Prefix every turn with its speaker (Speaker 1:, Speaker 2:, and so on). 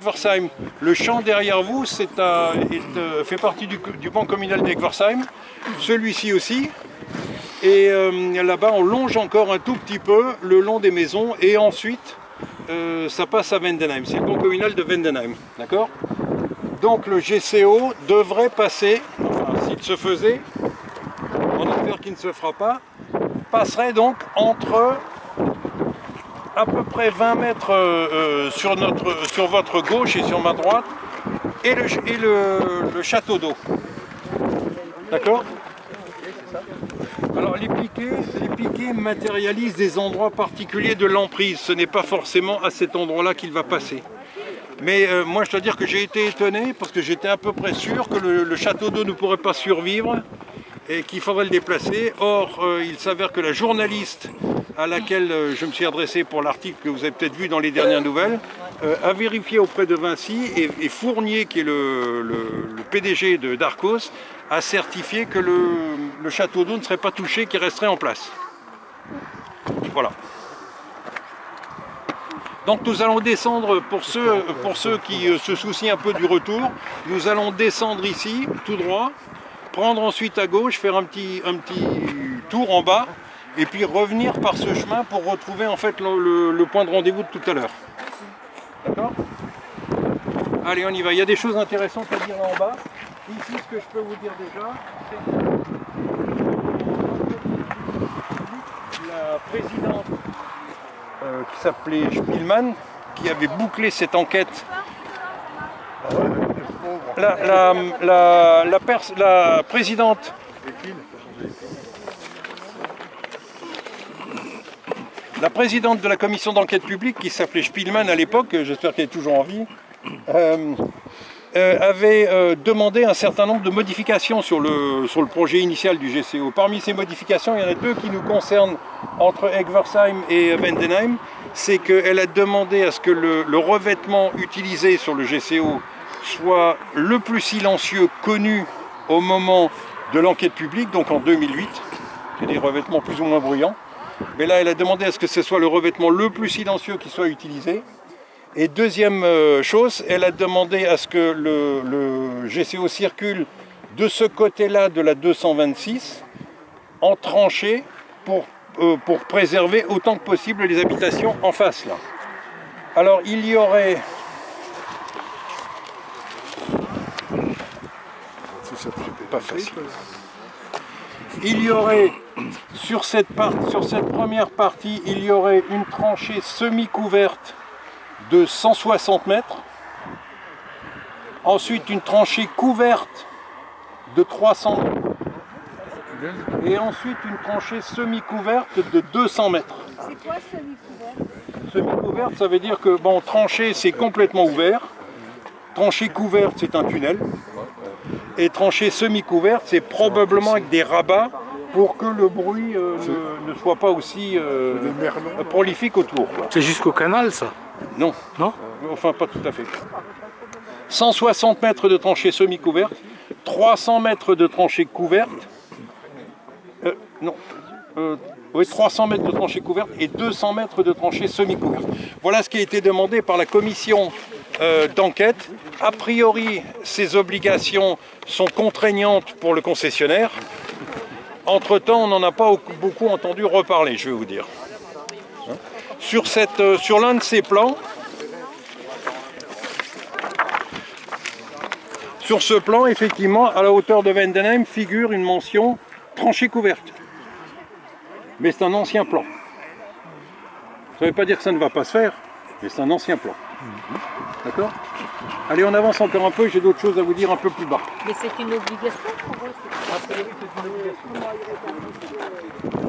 Speaker 1: Egversheim, le champ derrière vous fait partie du plan communal d'Egversheim, celui-ci aussi. Et là-bas, on longe encore un tout petit peu le long des maisons et ensuite, ça passe à Vendenheim. C'est le plan communal de Vendenheim. D'accord? Donc le GCO devrait passer, enfin s'il se faisait, on espère qu'il ne se fera pas, passerait donc entre à peu près 20 mètres sur votre gauche et sur ma droite et le château d'eau. D'accord? Alors les piquets matérialisent des endroits particuliers de l'emprise. Ce n'est pas forcément à cet endroit-là qu'il va passer. Mais moi je dois dire que j'ai été étonné parce que j'étais à peu près sûr que le château d'eau ne pourrait pas survivre et qu'il faudrait le déplacer. Or il s'avère que la journaliste à laquelle je me suis adressé pour l'article que vous avez peut-être vu dans les dernières nouvelles a vérifié auprès de Vinci et Fournier, qui est le PDG d'Arcos, a certifié que le château d'eau ne serait pas touché, qu'il resterait en place. Voilà. Donc nous allons descendre, pour ceux qui se soucient un peu du retour, nous allons descendre ici, tout droit, prendre ensuite à gauche, faire un petit tour en bas, et puis revenir par ce chemin pour retrouver en fait le point de rendez-vous de tout à l'heure. D'accord? Allez, on y va. Il y a des choses intéressantes à dire là en bas. Ici, ce que je peux vous dire déjà, c'est que la présidente qui s'appelait Spielmann, qui avait bouclé cette enquête, la présidente de la commission d'enquête publique, qui s'appelait Spielmann à l'époque, j'espère qu'elle est toujours en vie, avait demandé un certain nombre de modifications sur le projet initial du GCO. Parmi ces modifications, il y en a deux qui nous concernent entre Egversheim et Vendenheim. C'est qu'elle a demandé à ce que le revêtement utilisé sur le GCO soit le plus silencieux connu au moment de l'enquête publique, donc en 2008. C'est des revêtements plus ou moins bruyants. Mais là, elle a demandé à ce que ce soit le revêtement le plus silencieux qui soit utilisé. Et deuxième chose, elle a demandé à ce que le GCO circule de ce côté-là de la 226 en tranchée pour préserver autant que possible les habitations en face là. Alors il y aurait... Pas facile. Il y aurait, sur cette première partie, il y aurait une tranchée semi-couverte de 160 mètres. Ensuite, une tranchée couverte de 300 mètres. Et ensuite, une tranchée semi-couverte de 200 mètres.
Speaker 2: C'est quoi semi-couverte?
Speaker 1: Semi-couverte, ça veut dire que, bon, tranchée, c'est complètement ouvert. Tranchée couverte, c'est un tunnel. Et tranchée semi-couverte, c'est probablement avec des rabats pour que le bruit ne soit pas aussi prolifique autour.
Speaker 3: C'est jusqu'au canal, ça?
Speaker 1: Non.
Speaker 3: Non?
Speaker 1: Enfin, pas tout à fait. 160 mètres de tranchée semi-couverte, 300 mètres de tranchée couverte, oui, 300 mètres de tranchée couverte et 200 mètres de tranchée semi-couverte. Voilà ce qui a été demandé par la commission d'enquête. A priori, ces obligations sont contraignantes pour le concessionnaire. Entre-temps, on n'en a pas beaucoup entendu reparler, je vais vous dire. Sur l'un de ces plans, sur ce plan, effectivement, à la hauteur de Vendenheim, figure une mention tranchée couverte. Mais c'est un ancien plan. Ça ne veut pas dire que ça ne va pas se faire, mais c'est un ancien plan. D'accord? Allez, on avance encore un peu, j'ai d'autres choses à vous dire un peu plus bas.
Speaker 2: Mais c'est une obligation pour eux.
Speaker 1: A priori, c'est une obligation.